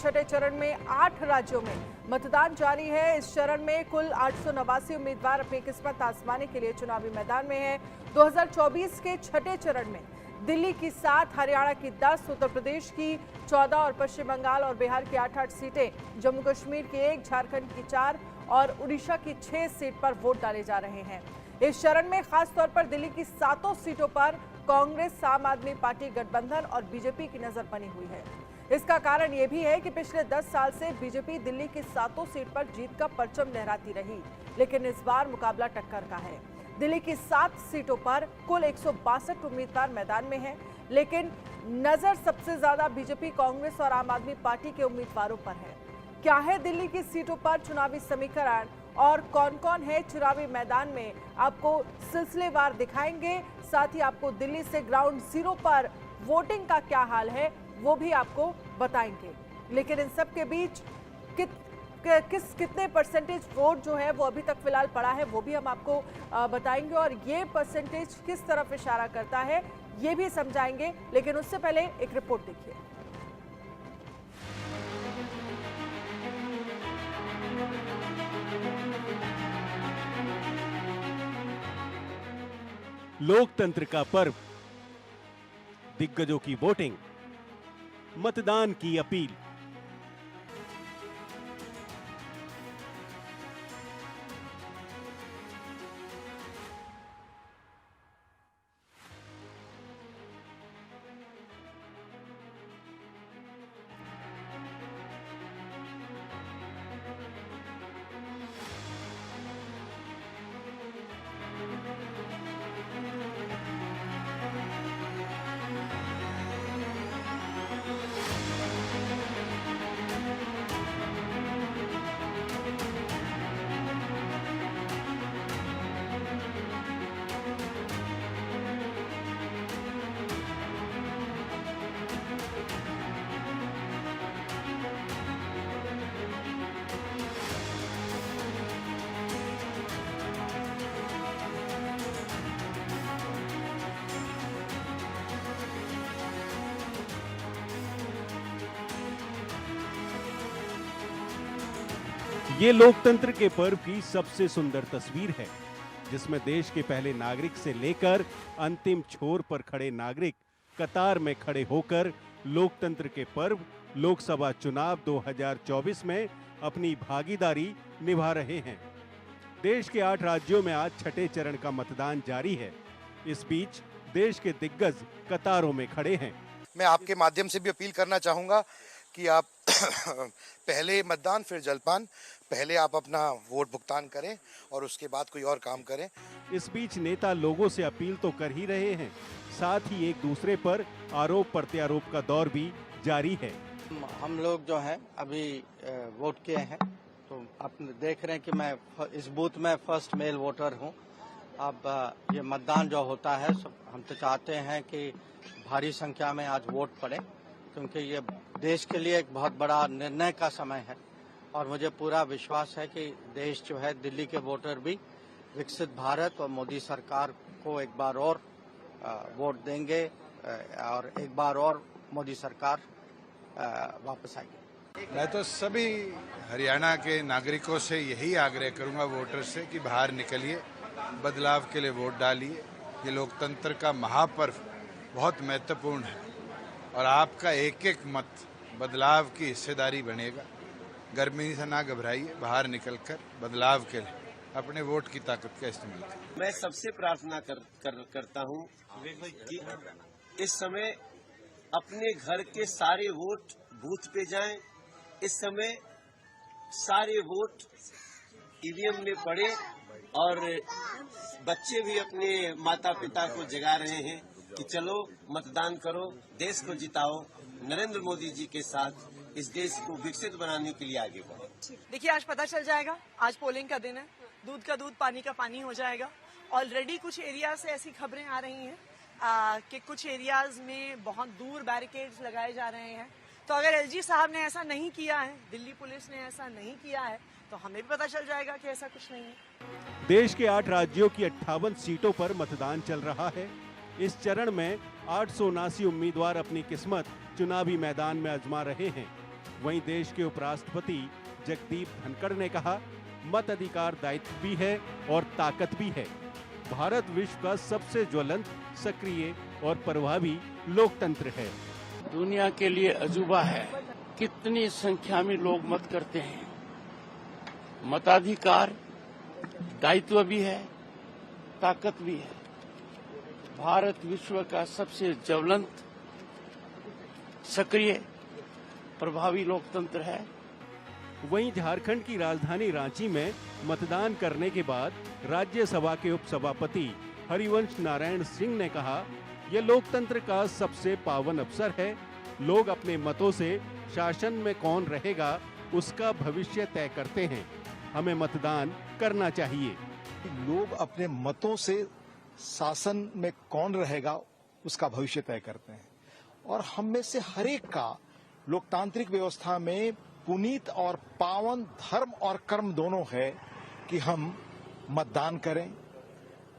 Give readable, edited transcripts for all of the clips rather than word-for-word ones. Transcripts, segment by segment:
छठे चरण में 8 राज्यों में मतदान जारी है। इस चरण में कुल 889 उम्मीदवार अपनी किस्मत आजमाने के लिए चुनावी मैदान में हैं। 2024 के छठे चरण में दिल्ली की 7, हरियाणा की 10, उत्तर प्रदेश की 14 और पश्चिम बंगाल और बिहार की 8-8 सीटें, जम्मू कश्मीर की 1, झारखंड की 4 और उड़ीसा की 6 सीट पर वोट डाले जा रहे हैं। इस चरण में खासतौर पर दिल्ली की 7 सीटों पर कांग्रेस, आम आदमी पार्टी गठबंधन और बीजेपी की नजर बनी हुई है। इसका कारण यह भी है कि पिछले 10 साल से बीजेपी दिल्ली की 7 सीट पर जीत का परचम लहराती रही, लेकिन इस बार मुकाबला टक्कर का है। दिल्ली की 7 सीटों पर कुल 162 उम्मीदवार मैदान में हैं, लेकिन नजर सबसे ज्यादा बीजेपी, कांग्रेस और आम आदमी पार्टी के उम्मीदवारों पर है। क्या है दिल्ली की सीटों पर चुनावी समीकरण और कौन कौन है चुनावी मैदान में, आपको सिलसिलेवार दिखाएंगे। साथ ही आपको दिल्ली से ग्राउंड जीरो पर वोटिंग का क्या हाल है वो भी आपको बताएंगे। लेकिन इन सब के बीच कितने परसेंटेज वोट जो है वो अभी तक फिलहाल पड़ा है वो भी हम आपको बताएंगे, और ये परसेंटेज किस तरफ इशारा करता है ये भी समझाएंगे। लेकिन उससे पहले एक रिपोर्ट देखिए। लोकतंत्र का पर्व, दिग्गजों की वोटिंग, मतदान की अपील। ये लोकतंत्र के पर्व की सबसे सुंदर तस्वीर है, जिसमें देश के पहले नागरिक से लेकर अंतिम छोर पर खड़े नागरिक कतार में खड़े होकर लोकतंत्र के पर्व लोकसभा चुनाव 2024 में अपनी भागीदारी निभा रहे हैं। देश के 8 राज्यों में आज छठे चरण का मतदान जारी है। इस बीच देश के दिग्गज कतारों में खड़े हैं। मैं आपके माध्यम से भी अपील करना चाहूँगा कि आप पहले मतदान फिर जलपान, पहले आप अपना वोट भुगतान करें और उसके बाद कोई और काम करें। इस बीच नेता लोगों से अपील तो कर ही रहे हैं, साथ ही एक दूसरे पर आरोप प्रत्यारोप का दौर भी जारी है। हम लोग जो है अभी वोट किए हैं, तो आप देख रहे हैं कि मैं इस बूथ में फर्स्ट मेल वोटर हूं। अब ये मतदान जो होता है, हम तो चाहते हैं कि भारी संख्या में आज वोट पड़े, क्योंकि ये देश के लिए एक बहुत बड़ा निर्णय का समय है। और मुझे पूरा विश्वास है कि देश जो है, दिल्ली के वोटर भी विकसित भारत और मोदी सरकार को एक बार और वोट देंगे और एक बार और मोदी सरकार वापस आएगी। मैं तो सभी हरियाणा के नागरिकों से यही आग्रह करूंगा, वोटर से, कि बाहर निकलिए, बदलाव के लिए वोट डालिए। ये लोकतंत्र का महापर्व बहुत महत्वपूर्ण है और आपका एक एक मत बदलाव की हिस्सेदारी बनेगा। गर्मी से ना घबराइए, बाहर निकलकर बदलाव के लिए अपने वोट की ताकत का इस्तेमाल करें। मैं सबसे प्रार्थना करता हूं कि इस समय अपने घर के सारे वोट बूथ पे जाएं। इस समय सारे वोट ईवीएम में पड़े और बच्चे भी अपने माता पिता को जगा रहे हैं कि चलो मतदान करो, देश को जिताओ, नरेंद्र मोदी जी के साथ इस देश को विकसित बनाने के लिए आगे बढ़ो। देखिए, आज पता चल जाएगा, आज पोलिंग का दिन है, दूध का दूध पानी का पानी हो जाएगा। ऑलरेडी कुछ एरिया से ऐसी खबरें आ रही हैं कि कुछ एरियाज में बहुत दूर बैरिकेड्स लगाए जा रहे हैं। तो अगर एलजी साहब ने ऐसा नहीं किया है, दिल्ली पुलिस ने ऐसा नहीं किया है, तो हमें भी पता चल जाएगा कि ऐसा कुछ नहीं है। देश के 8 राज्यों की 58 सीटों पर मतदान चल रहा है। इस चरण में 879 उम्मीदवार अपनी किस्मत चुनावी मैदान में आजमा रहे हैं। वहीं देश के उपराष्ट्रपति जगदीप धनखड़ ने कहा, मत अधिकार दायित्व भी है और ताकत भी है। भारत विश्व का सबसे ज्वलंत, सक्रिय और प्रभावी लोकतंत्र है। दुनिया के लिए अजूबा है, कितनी संख्या में लोग मत करते हैं। मताधिकार दायित्व भी है, ताकत भी है। भारत विश्व का सबसे ज्वलंत, सक्रिय, प्रभावी लोकतंत्र है। वहीं झारखंड की राजधानी रांची में मतदान करने के बाद राज्यसभा के उपसभापति हरिवंश नारायण सिंह ने कहा, यह लोकतंत्र का सबसे पावन अवसर है। लोग अपने मतों से शासन में कौन रहेगा उसका भविष्य तय करते हैं। हमें मतदान करना चाहिए। लोग अपने मतों से शासन में कौन रहेगा उसका भविष्य तय करते हैं और हम में से हर एक का लोकतांत्रिक व्यवस्था में पुनीत और पावन धर्म और कर्म दोनों है कि हम मतदान करें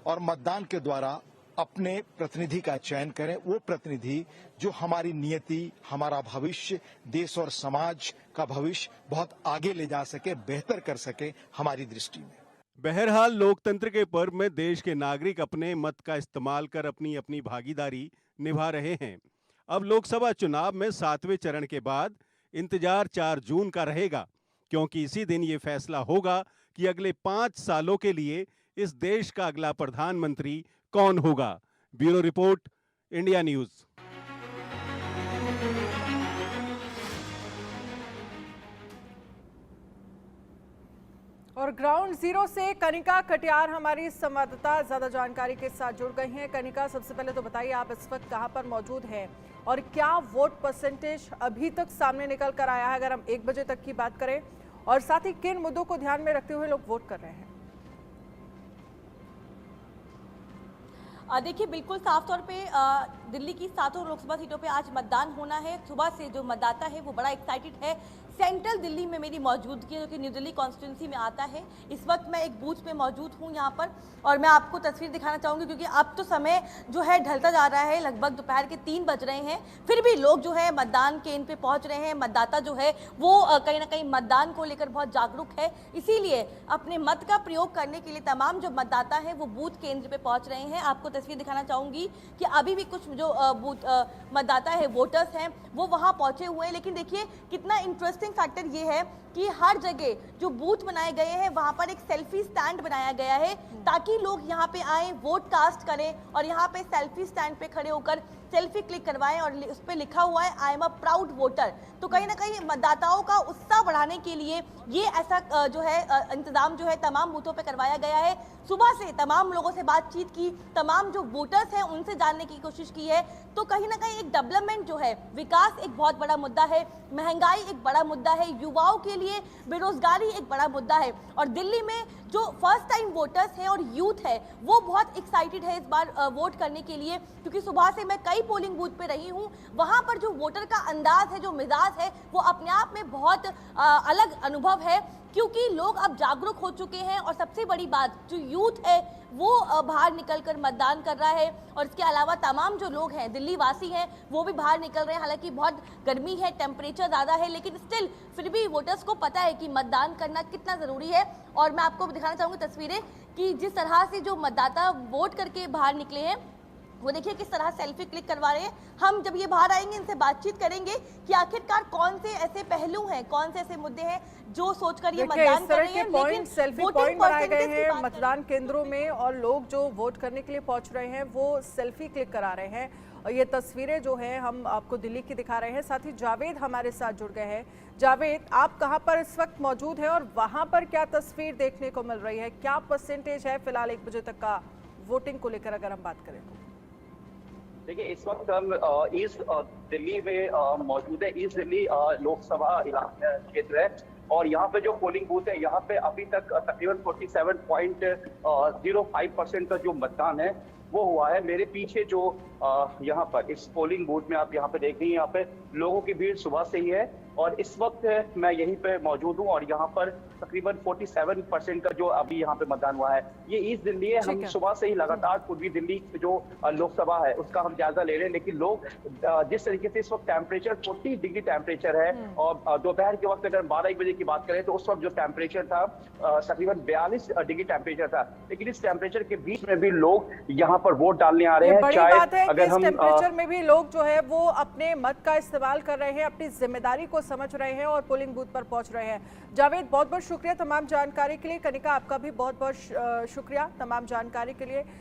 और मतदान के द्वारा अपने प्रतिनिधि का चयन करें। वो प्रतिनिधि जो हमारी नियति, हमारा भविष्य, देश और समाज का भविष्य बहुत आगे ले जा सके, बेहतर कर सके हमारी दृष्टि में। बहरहाल लोकतंत्र के पर्व में देश के नागरिक अपने मत का इस्तेमाल कर अपनी अपनी भागीदारी निभा रहे हैं। अब लोकसभा चुनाव में 7वें चरण के बाद इंतजार 4 जून का रहेगा, क्योंकि इसी दिन ये फैसला होगा कि अगले 5 सालों के लिए इस देश का अगला प्रधानमंत्री कौन होगा। Bureau report, India news. और ग्राउंड जीरो से कनिका कटियार हमारी संवाददाता ज्यादा जानकारी के साथ जुड़ गई हैं। कनिका, सबसे पहले तो बताइए आप इस वक्त कहां पर मौजूद हैं और क्या वोट परसेंटेज अभी तक सामने निकल कर आया है, अगर हम 1 बजे तक की बात करें, और साथ ही किन मुद्दों को ध्यान में रखते हुए लोग वोट कर रहे हैं? देखिए, बिल्कुल साफ तौर पे दिल्ली की 7 लोकसभा सीटों पे आज मतदान होना है। सुबह से जो मतदाता है वो बड़ा एक्साइटेड है। सेंट्रल दिल्ली में मेरी मौजूदगी है, जो कि न्यू दिल्ली कॉन्स्टिट्यूंसी में आता है। इस वक्त मैं एक बूथ पे मौजूद हूँ यहाँ पर, और मैं आपको तस्वीर दिखाना चाहूँगी क्योंकि अब तो समय जो है ढलता जा रहा है, लगभग दोपहर के 3 बज रहे हैं। फिर भी लोग जो है मतदान केंद्र पे पहुँच रहे हैं। मतदाता जो है वो कहीं ना कहीं मतदान को लेकर बहुत जागरूक है, इसीलिए अपने मत का प्रयोग करने के लिए तमाम जो मतदाता है वो बूथ केंद्र पे पहुँच रहे हैं। आपको तस्वीर दिखाना चाहूँगी कि अभी भी कुछ जो बूथ मतदाता है, वोटर्स हैं, वो वहाँ पहुँचे हुए हैं। लेकिन देखिए कितना इंटरेस्टिंग फैक्टर ये है कि हर जगह जो बूथ बनाए गए हैं वहां पर एक सेल्फी स्टैंड बनाया गया है, ताकि लोग यहां पे आए, वोट कास्ट करें और यहां पे सेल्फी स्टैंड पे खड़े होकर सेल्फी क्लिक करवाएं और उस पे लिखा हुआ है I am a proud voter. तो कहीं ना कहीं मतदाताओं का उत्साह बढ़ाने के लिए ये ऐसा जो है इंतजाम जो है तमाम बूथों पे करवाया गया है। सुबह से तमाम लोगों से बातचीत की, तमाम जो वोटर्स हैं उनसे जानने की कोशिश की है। तो कहीं ना कहीं एक डेवलपमेंट जो है, विकास एक बहुत बड़ा मुद्दा है, महंगाई एक बड़ा मुद्दा है, युवाओं के लिए बेरोजगारी एक बड़ा मुद्दा है। और दिल्ली में जो फर्स्ट टाइम वोटर्स हैं और यूथ है वो बहुत एक्साइटेड है इस बार वोट करने के लिए, क्योंकि सुबह से मैं कई पोलिंग बूथ पे रही हूँ। वहां पर जो वोटर का अंदाज है, जो मिजाज है, वो अपने आप में बहुत अलग अनुभव है, क्योंकि लोग अब जागरूक हो चुके हैं। और सबसे बड़ी बात, जो यूथ है वो बाहर निकलकर मतदान कर रहा है। और इसके अलावा तमाम जो लोग हैं, दिल्ली वासी हैं, वो भी बाहर निकल रहे हैं। हालांकि बहुत गर्मी है, टेम्परेचर ज़्यादा है, लेकिन स्टिल फिर भी वोटर्स को पता है कि मतदान करना कितना ज़रूरी है। और मैं आपको दिखाना चाहूँगी तस्वीरें कि जिस तरह से जो मतदाता वोट करके बाहर निकले हैं, वो देखिए किस तरह सेल्फी क्लिक करवा रहे हैं। हम जब ये बाहर आएंगे इनसे बातचीत करेंगे कि आखिरकार कौन से ऐसे पहलू हैं, कौन से ऐसे मुद्दे हैं जो सोचकर ये मतदान कर रहे हैं। लेकिन सेल्फी पॉइंट बनाए गए हैं मतदान केंद्रों में और लोग जो वोट करने के लिए पहुंच रहे हैं वो सेल्फी क्लिक करा रहे हैं। और ये तस्वीरें जो हैं हम आपको दिल्ली की दिखा रहे हैं। साथ ही जावेद हमारे साथ जुड़ गए हैं। जावेद, आप कहां पर इस वक्त मौजूद हैं और वहां पर क्या तस्वीर देखने को मिल रही है? क्या परसेंटेज है फिलहाल 1 बजे तक का वोटिंग को लेकर अगर हम बात करें तो? देखिए, इस वक्त हम ईस्ट दिल्ली में मौजूद है। ईस्ट दिल्ली लोकसभा क्षेत्र है और यहाँ पे जो पोलिंग बूथ है, यहाँ पे अभी तक तकरीबन 47.05% का जो मतदान है वो हुआ है। मेरे पीछे जो यहाँ पर इस पोलिंग बूथ में आप यहाँ पे देख रही हैं, यहाँ पे लोगों की भीड़ सुबह से ही है और इस वक्त मैं यहीं पे मौजूद हूँ और यहाँ पर तकरीबन 47% का जो अभी यहाँ पे मतदान हुआ है, ये ईस्ट दिल्ली है। हम सुबह से ही लगातार पूर्वी दिल्ली जो लोकसभा है उसका हम जायजा ले रहे हैं, लेकिन लोग जिस तरीके से इस वक्त टेम्परेचर 40 डिग्री टेम्परेचर है और दोपहर के वक्त अगर 12 बजे की बात करें तो उस वक्त जो टेम्परेचर था तकरीबन 42 डिग्री टेम्परेचर था, लेकिन इस टेम्परेचर के बीच में भी लोग यहाँ पर वोट डालने आ रहे हैं। बड़ी बात है कि इस टेम्परेचर में भी लोग जो है वो अपने मत का इस्तेमाल कर रहे हैं, अपनी जिम्मेदारी को समझ रहे हैं और पोलिंग बूथ पर पहुंच रहे हैं। जावेद, बहुत बहुत शुक्रिया तमाम जानकारी के लिए। कनिका, आपका भी बहुत बहुत शुक्रिया तमाम जानकारी के लिए।